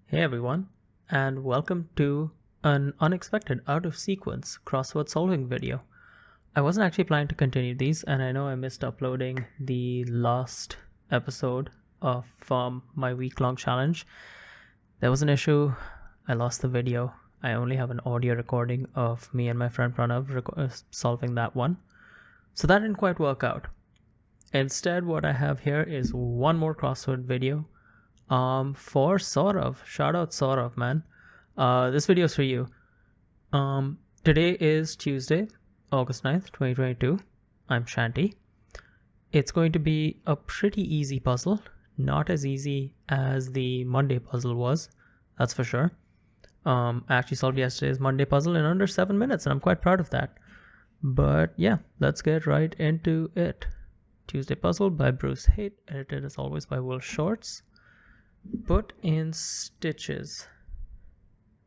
Hey everyone, and welcome to an unexpected out of sequence crossword solving video. I wasn't actually planning to continue these, and I know I missed uploading the last episode of my week-long challenge. There was an issue. I lost the video. I only have an audio recording of me and my friend Pranav solving that one. So that didn't quite work out. Instead, what I have here is one more crossword video for Saurav. Shoutout Saurav, man. This video is for you. Today is Tuesday, August 9th, 2022. I'm Shanti. It's going to be a pretty easy puzzle. Not as easy as the Monday puzzle was, that's for sure. I actually solved yesterday's Monday puzzle in under 7 minutes, and I'm quite proud of that. But yeah, let's get right into it. Tuesday puzzle by Bruce Haight, edited as always by Will Shorts. Put in stitches.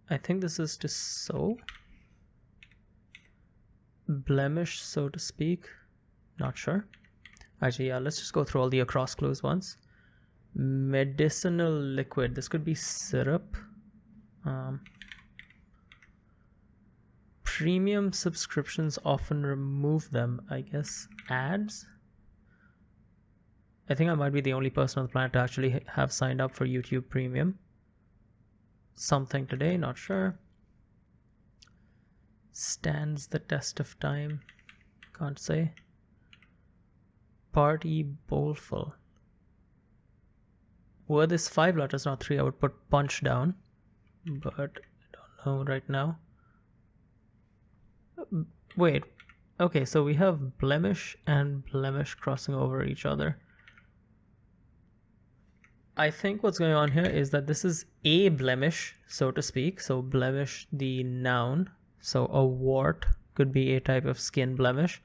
I think this is to sew. Blemish, so to speak. Not sure. Actually, yeah, let's just go through all the across clues once. Medicinal liquid. This could be syrup. Premium subscriptions often remove them. I guess ads? I think I might be the only person on the planet to actually have signed up for YouTube Premium. Something today, not sure. Stands the test of time. Can't say. Party bowlful. Were this 5 letters, not 3, I would put punch down. But I don't know right now. Wait. Okay, so we have blemish and blemish crossing over each other. I think what's going on here is that this is a blemish, so to speak. So blemish, the noun. So a wart could be a type of skin blemish.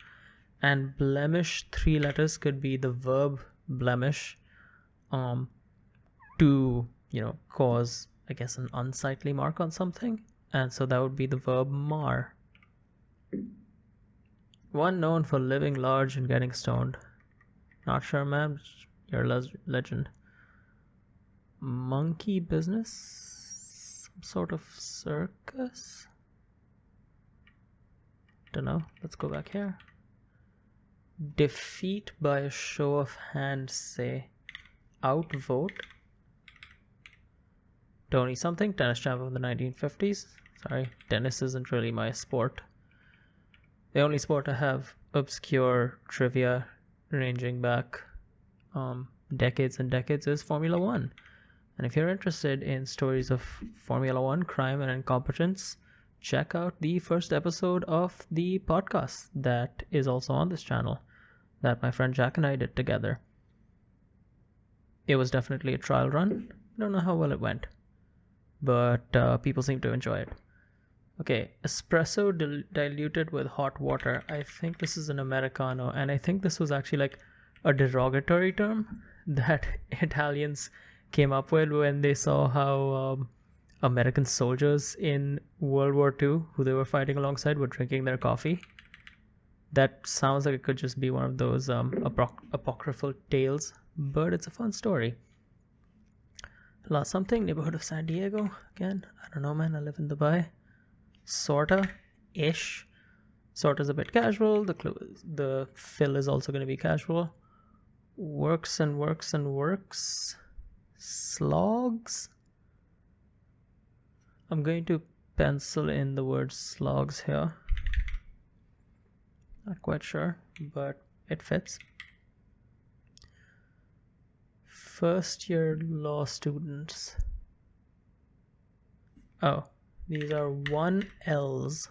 And blemish, 3 letters, could be the verb blemish to, cause, I guess, an unsightly mark on something. And so that would be the verb mar. One known for living large and getting stoned. Not sure, man. You're a legend. Monkey business? Some sort of circus? Don't know. Let's go back here. Defeat by a show of hands, say. Outvote. Tony something, tennis champ of the 1950s. Sorry, tennis isn't really my sport. The only sport I have obscure trivia ranging back decades and decades is Formula One. And if you're interested in stories of Formula One, crime, and incompetence, check out the first episode of the podcast that is also on this channel that my friend Jack and I did together. It was definitely a trial run. I don't know how well it went, but people seem to enjoy it. Okay, espresso diluted with hot water. I think this is an Americano, and I think this was actually like a derogatory term that Italians came up with when they saw how American soldiers in World War II, who they were fighting alongside, were drinking their coffee. That sounds like it could just be one of those apocryphal tales, but it's a fun story. Lost something, neighborhood of San Diego. Again, I don't know, man. I live in Dubai. Sorta-ish. Sorta's a bit casual. The fill is also going to be casual. Works and works and works. Slogs? I'm going to pencil in the word slogs here. Not quite sure, but it fits. First year law students. Oh, these are 1Ls.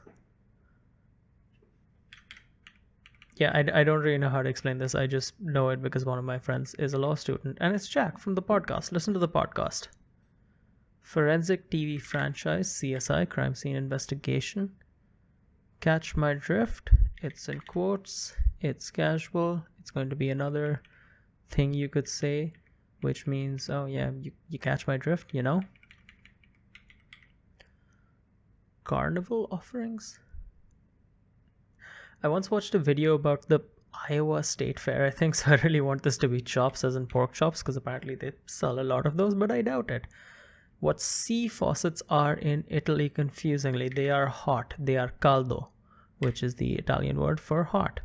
Yeah, I don't really know how to explain this. I just know it because one of my friends is a law student, and it's Jack from the podcast. Listen to the podcast. Forensic TV franchise, CSI, crime scene investigation. Catch my drift. It's in quotes. It's casual. It's going to be another thing you could say, which means, oh yeah, you catch my drift, Carnival offerings. I once watched a video about the Iowa State Fair, I think, so I really want this to be chops, as in pork chops, because apparently they sell a lot of those, but I doubt it. What sea faucets are in Italy, confusingly? They are hot. They are caldo, which is the Italian word for hot.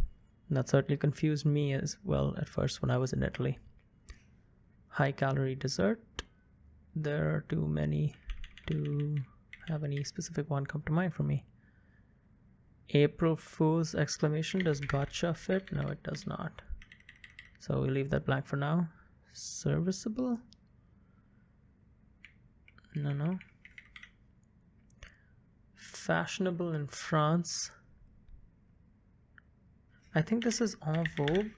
And that certainly confused me as well at first when I was in Italy. High calorie dessert. There are too many to have any specific one come to mind for me. April Fool's exclamation. Does gotcha fit? No, it does not. So we leave that blank for now. Serviceable? No. Fashionable in France. I think this is en vogue.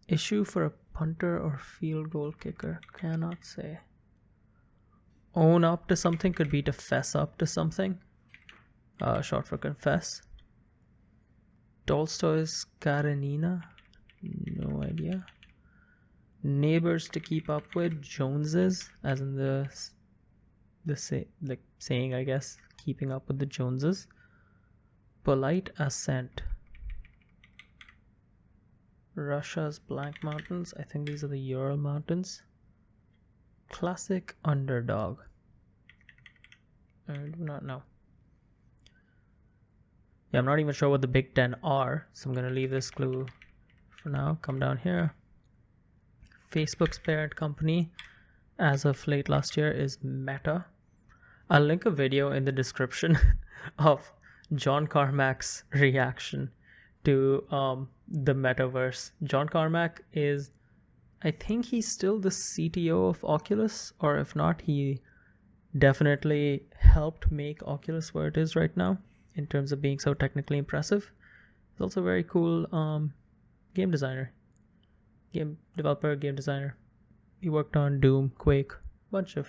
Issue for a punter or field goal kicker. Cannot say. Own up to something could be to fess up to something. Short for confess. Tolstoy's Karenina. No idea. Neighbors to keep up with. Joneses, as in the saying, I guess, keeping up with the Joneses. Polite ascent. Russia's Blank Mountains. I think these are the Ural Mountains. Classic underdog. I do not know. Yeah, I'm not even sure what the Big Ten are, so I'm going to leave this clue for now. Come down here. Facebook's parent company as of late last year is Meta. I'll link a video in the description of John Carmack's reaction to the metaverse. John Carmack is, I think he's still the CTO of Oculus, or if not, he definitely helped make Oculus where it is right now in terms of being so technically impressive. He's also a very cool game designer, game developer, game designer. He worked on Doom, Quake, bunch of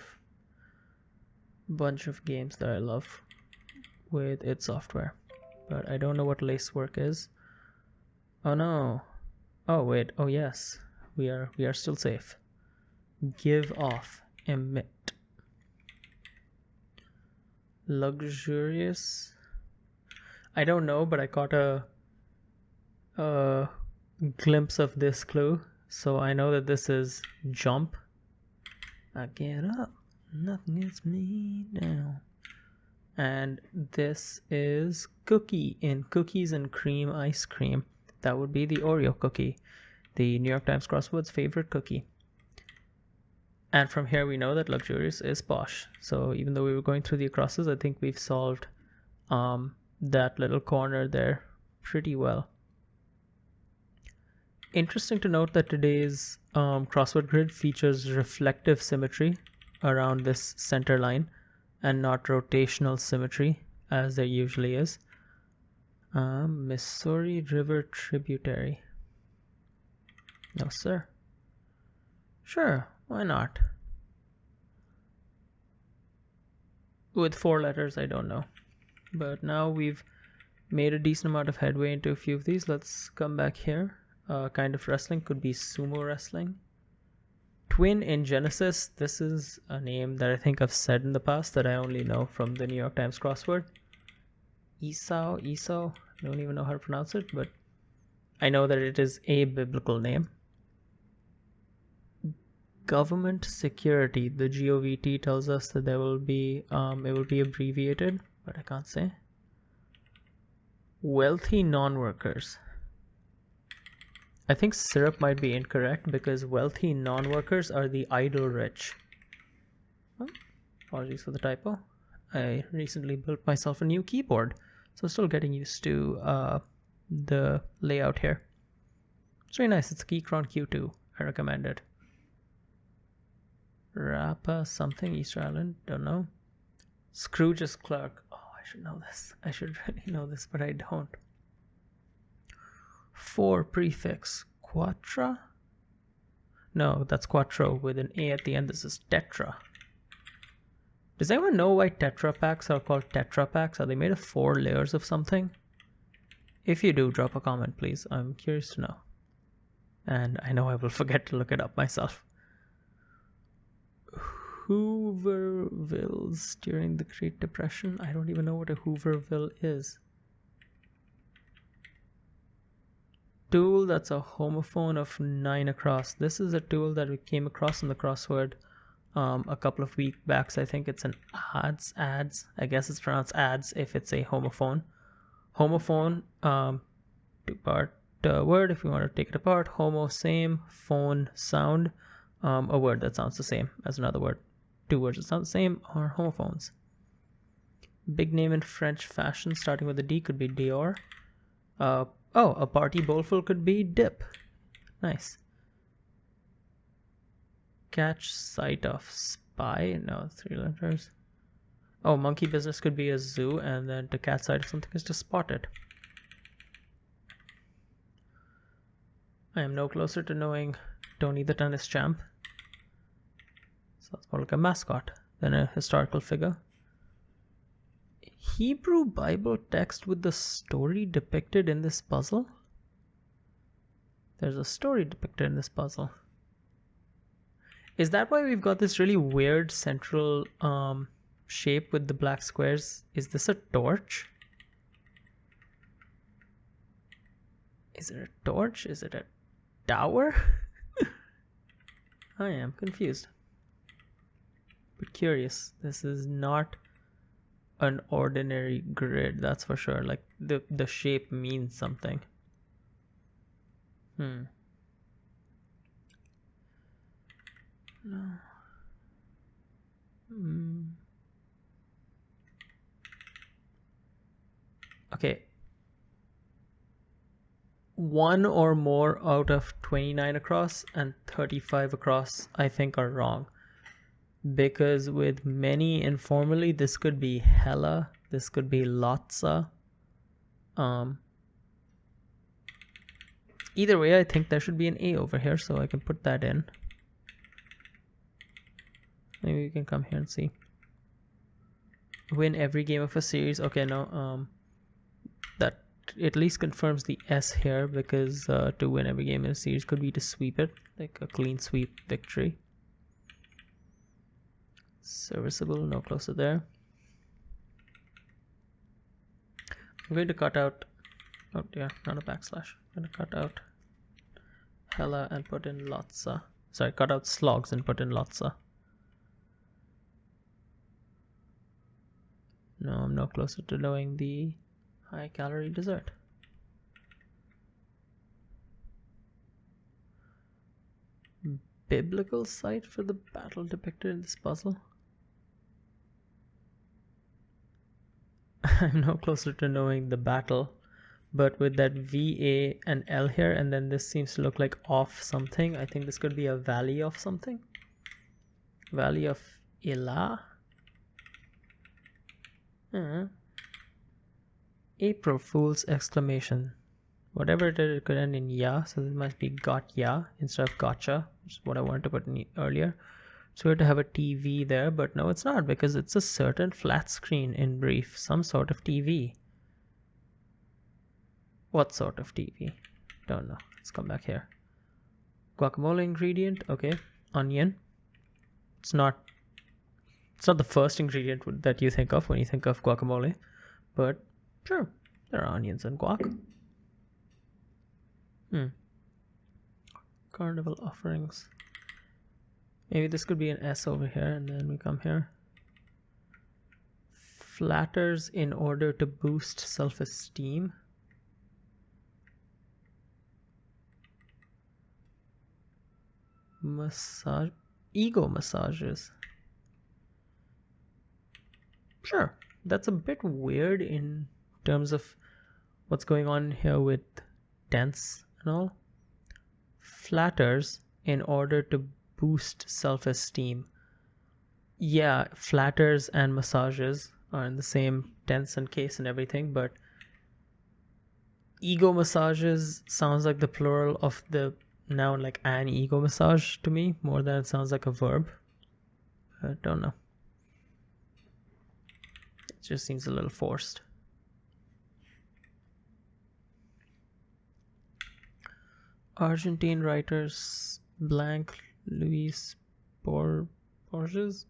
games that I love with id Software, but I don't know what Lacework is. Oh no. Oh wait. Oh yes. We are still safe. Give off. Emit. Luxurious. I don't know, but I caught a glimpse of this clue, so I know that this is jump. I get up, nothing gets me down. And this is cookie in Cookies and Cream Ice Cream. That would be the Oreo cookie, the New York Times Crossword's favorite cookie. And from here we know that luxurious is posh. So even though we were going through the acrosses, I think we've solved that little corner there pretty well. Interesting to note that today's crossword grid features reflective symmetry around this center line and not rotational symmetry as there usually is. Missouri River tributary. No, sir. Sure, why not? With 4 letters, I don't know. But now we've made a decent amount of headway into a few of these. Let's come back here. Kind of wrestling could be sumo wrestling. Twin in Genesis. This is a name that I think I've said in the past that I only know from the New York Times crossword. Esau. I don't even know how to pronounce it, but I know that it is a biblical name. Government security. The GOVT tells us that there will be it will be abbreviated, but I can't say. Wealthy non-workers. I think syrup might be incorrect because wealthy non-workers are the idle rich. Oh, apologies for the typo. I recently built myself a new keyboard, so still getting used to the layout here. It's very nice. It's a Keychron Q2. I recommend it. Rapa something, Easter Island, don't know. Scrooge's clerk. Oh, I should know this. I should really know this, but I don't. 4 prefix. Quatra? No, that's quattro with an A at the end. This is tetra. Does anyone know why tetra packs are called tetra packs? Are they made of 4 layers of something? If you do, drop a comment, please. I'm curious to know. And I know I will forget to look it up myself. Hoovervilles during the Great Depression. I don't even know what a Hooverville is. tool that's a homophone of 9 across. This is a tool that we came across in the crossword a couple of weeks back. So I think it's an ads. I guess it's pronounced ads if it's a homophone. Homophone, two-part word. If you want to take it apart, homo, same, phone, sound, a word that sounds the same as another word. Two words that sound the same are homophones. Big name in French fashion starting with a D could be Dior. A party bowlful could be dip. Nice. Catch sight of spy. No, 3 letters. Oh, monkey business could be a zoo, and then to catch sight of something is to spot it. I am no closer to knowing Tony the tennis champ. So it's more like a mascot than a historical figure. Hebrew Bible text with the story depicted in this puzzle? There's a story depicted in this puzzle. Is that why we've got this really weird central shape with the black squares? Is this a torch? Is it a torch? Is it a tower? I am confused. But curious. This is not an ordinary grid, that's for sure. Like the shape means something. No. Okay. 1 or more out of 29 across and 35 across I think are wrong. Because with many informally, this could be hella, this could be lotsa. Either way, I think there should be an A over here, so I can put that in. Maybe we can come here and see. Win every game of a series. Okay, no, that at least confirms the S here, because to win every game in a series could be to sweep it, like a clean sweep victory. Serviceable, no closer there. I'm going to cut out, oh yeah, not a backslash. I'm going to cut out hella and put in lotsa. Sorry, cut out slogs and put in lotsa. No, I'm no closer to knowing the high calorie dessert. Biblical site for the battle depicted in this puzzle? I'm no closer to knowing the battle, but with that V, A, and L here, and then this seems to look like off something. I think this could be a valley of something. Valley of Elah. April Fool's exclamation. Whatever it is, it could end in ya, so this must be got ya instead of gotcha, which is what I wanted to put in earlier. So we have to have a TV there, but no, it's not, because it's a certain flat screen in brief, some sort of TV. What sort of TV? Don't know. Let's come back here. Guacamole ingredient, okay. Onion. It's not the first ingredient that you think of when you think of guacamole, but sure, there are onions and guac. Carnival offerings. Maybe this could be an S over here, and then we come here. Flatters in order to boost self-esteem. Massage, ego massages. Sure, that's a bit weird in terms of what's going on here with tense and all. Flatters in order to boost self-esteem. Yeah, flatters and massages are in the same tense and case and everything, but ego massages sounds like the plural of the noun, like an ego massage to me, more than it sounds like a verb. I don't know. It just seems a little forced. Argentine writers blank Luis Borges.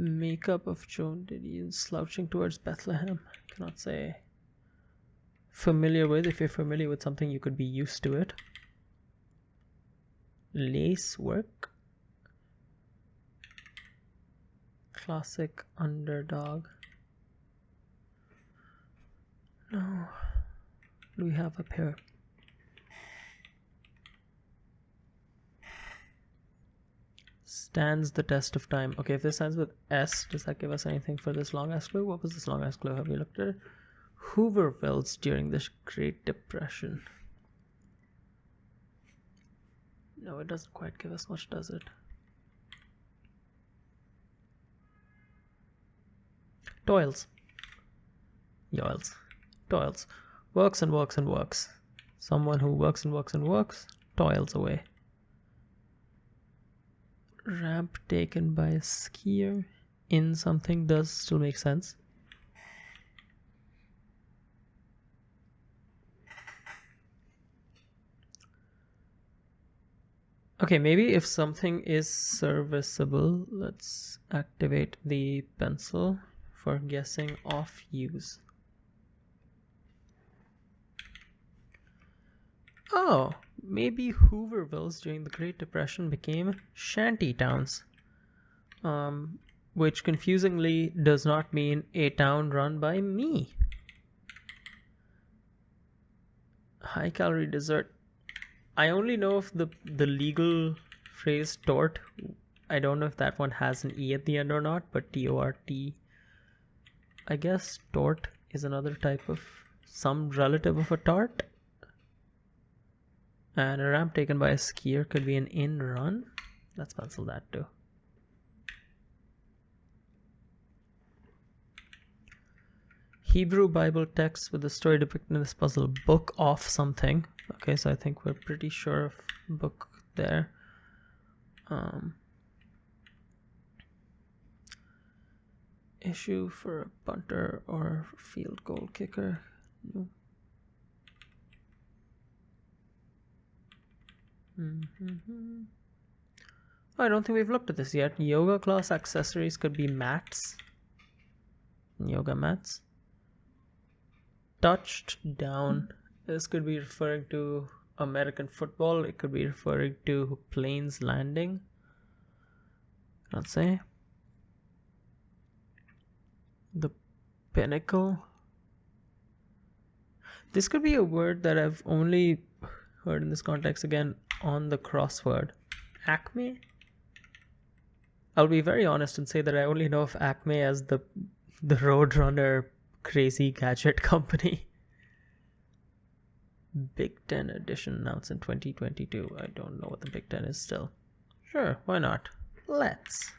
Makeup of Joan Didion slouching towards Bethlehem. Cannot say. Familiar with. If you're familiar with something, you could be used to it. Lace work. Classic underdog. No. What do we have up here? Stands the test of time. Okay, if this ends with S, does that give us anything for this long ass clue? What was this long ass clue? Have we looked at it? Hoovervilles during the Great Depression. No, it doesn't quite give us much, does it? Toils. Yoils. Toils. Works and works and works. Someone who works and works and works, toils away. Ramp taken by a skier in something does still make sense. Okay, maybe if something is serviceable, let's activate the pencil for guessing off use. Oh, maybe Hoovervilles during the Great Depression became shanty towns, which confusingly does not mean a town run by me. High calorie dessert. I only know of the legal phrase tort. I don't know if that one has an E at the end or not, but T-O-R-T. I guess tort is another type of some relative of a tart. And a ramp taken by a skier could be an in run. Let's pencil that too. Hebrew Bible text with the story depicted in this puzzle. Book off something. Okay, so I think we're pretty sure of book there. Issue for a punter or field goal kicker. No. I don't think we've looked at this yet. Yoga class accessories could be mats. Yoga mats. Touched down. This could be referring to American football. It could be referring to planes landing. Let's say. The pinnacle. This could be a word that I've only heard in this context again on the crossword. Acme? I'll be very honest and say that I only know of Acme as the Roadrunner crazy gadget company. Big Ten edition announced in 2022. I don't know what the Big Ten is still. Sure, why not? Let's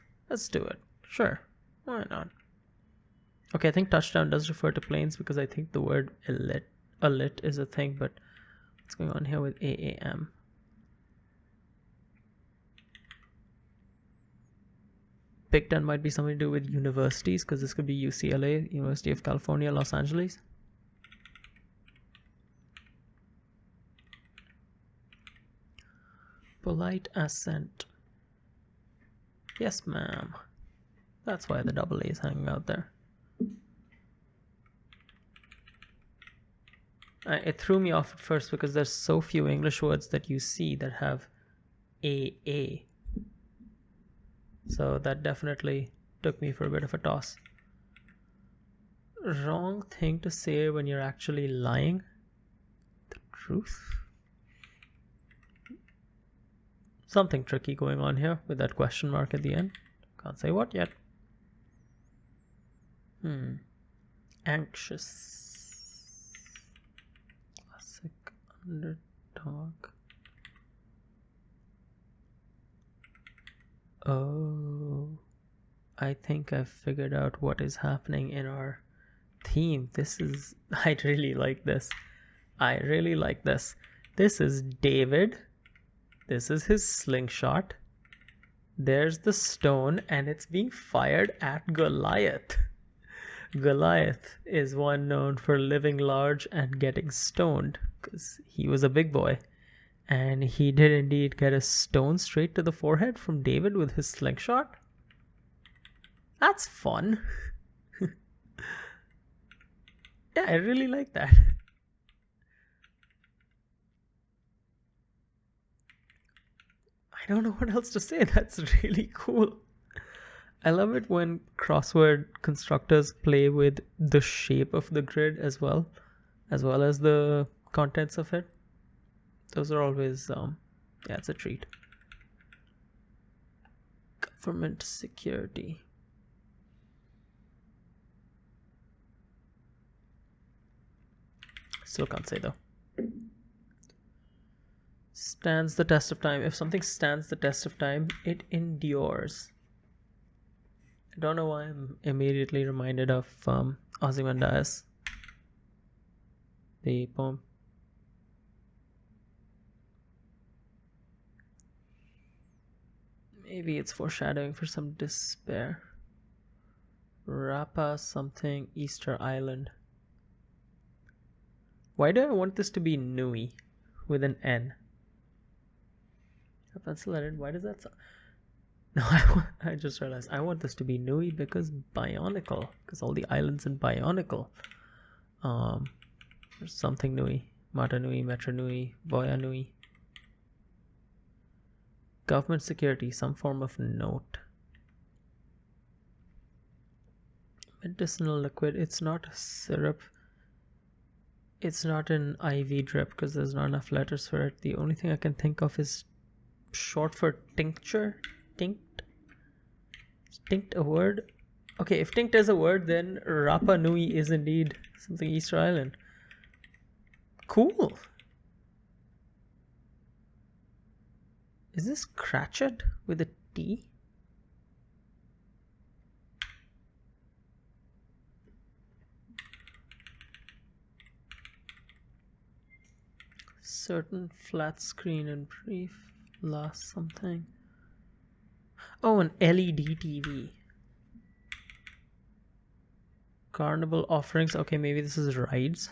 do it. Sure, why not? Okay, I think touchdown does refer to planes because I think the word alit is a thing, but what's going on here with AAM? Big Ten might be something to do with universities because this could be UCLA, University of California, Los Angeles. Polite assent. Yes, ma'am. That's why the double A is hanging out there. It threw me off at first because there's so few English words that you see that have AA. So that definitely took me for a bit of a toss. Wrong thing to say when you're actually lying. The truth? Something tricky going on here with that question mark at the end. Can't say what yet. Anxious. Classic underdog. Oh, I think I've figured out what is happening in our theme. I really like this. I really like this. This is David. This is his slingshot. There's the stone and it's being fired at Goliath. Goliath is one known for living large and getting stoned because he was a big boy. And he did indeed get a stone straight to the forehead from David with his slingshot. That's fun. Yeah, I really like that. I don't know what else to say. That's really cool. I love it when crossword constructors play with the shape of the grid as well as the contents of it. Those are always, yeah, it's a treat. Government security. Still can't say though. Stands the test of time. If something stands the test of time, it endures. I don't know why I'm immediately reminded of Ozymandias, the poem. Maybe it's foreshadowing for some despair. Rapa something Easter Island. Why do I want this to be Nui with an N? A pencil edit. Why does that sound? No, I just realized I want this to be Nui because Bionicle, because all the islands in Bionicle. There's something Nui, Mata Nui, Metro Nui, Voya Nui. Government security, some form of note. Medicinal liquid. It's not syrup. It's not an IV drip because there's not enough letters for it. The only thing I can think of is short for tincture. Tinct. Is tinct a word? Okay, if tinct is a word, then Rapa Nui is indeed something Easter Island. Cool. Is this Cratchit with a T? Certain flat screen and brief last something. Oh, an LED TV. Carnival offerings. Okay, maybe this is rides.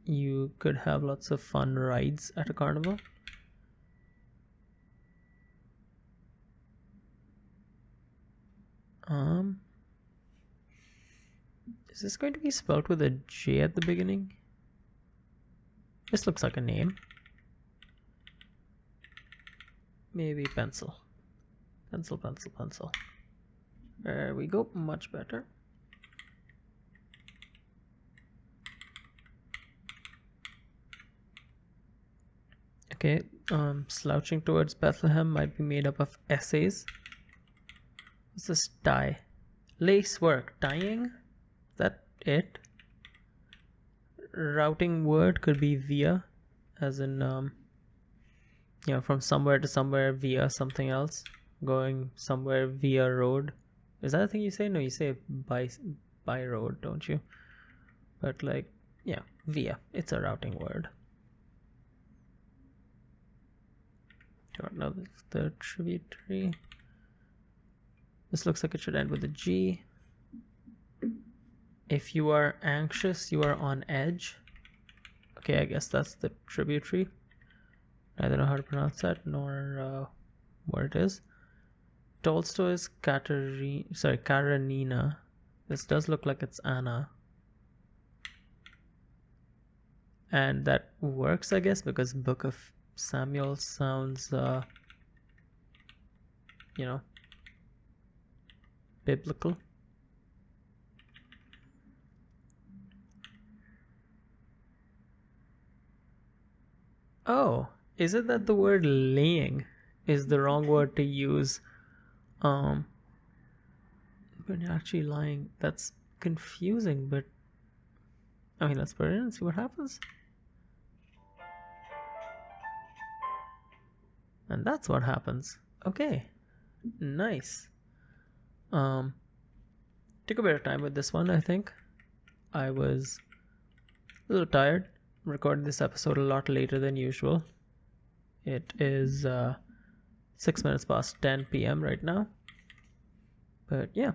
You could have lots of fun rides at a carnival. Is this going to be spelled with a J at the beginning? This looks like a name. Maybe pencil. Pencil, pencil, pencil. There we go, much better. Okay, slouching towards Bethlehem might be made up of essays. What's this tie? Lace work, tying? Is that it? Routing word could be via, as in, you know, from somewhere to somewhere via something else. Going somewhere via road. Is that a thing you say? No, you say by road, don't you? But like, yeah, via. It's a routing word. Don't know the tributary. This looks like it should end with a G. If you are anxious, you are on edge. Okay, I guess that's the tributary. I don't know how to pronounce that, nor what it is. Tolstoy's Karenina. This does look like it's Anna. And that works, I guess, because Book of Samuel sounds, you know, biblical. Oh, is it that the word laying is the wrong word to use when you're actually lying? That's confusing, but I mean, let's put it in and see what happens. And that's what happens. Okay, nice. Took a bit of time with this one. I think I was a little tired. Recorded this episode a lot later than usual. It is 6 minutes past 10 p.m. right now. But yeah,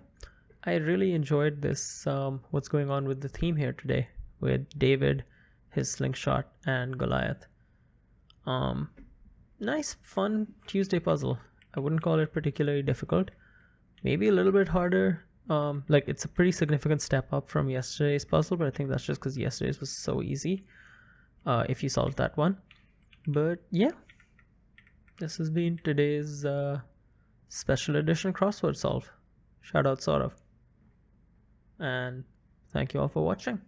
I really enjoyed this, what's going on with the theme here today with David, his slingshot, and Goliath. Nice, fun Tuesday puzzle. I wouldn't call it particularly difficult. Maybe a little bit harder Like it's a pretty significant step up from yesterday's puzzle, but I think that's just because yesterday's was so easy. If you solved that one. But yeah, this has been today's special edition crossword solve. Shoutout Saurav. And thank you all for watching.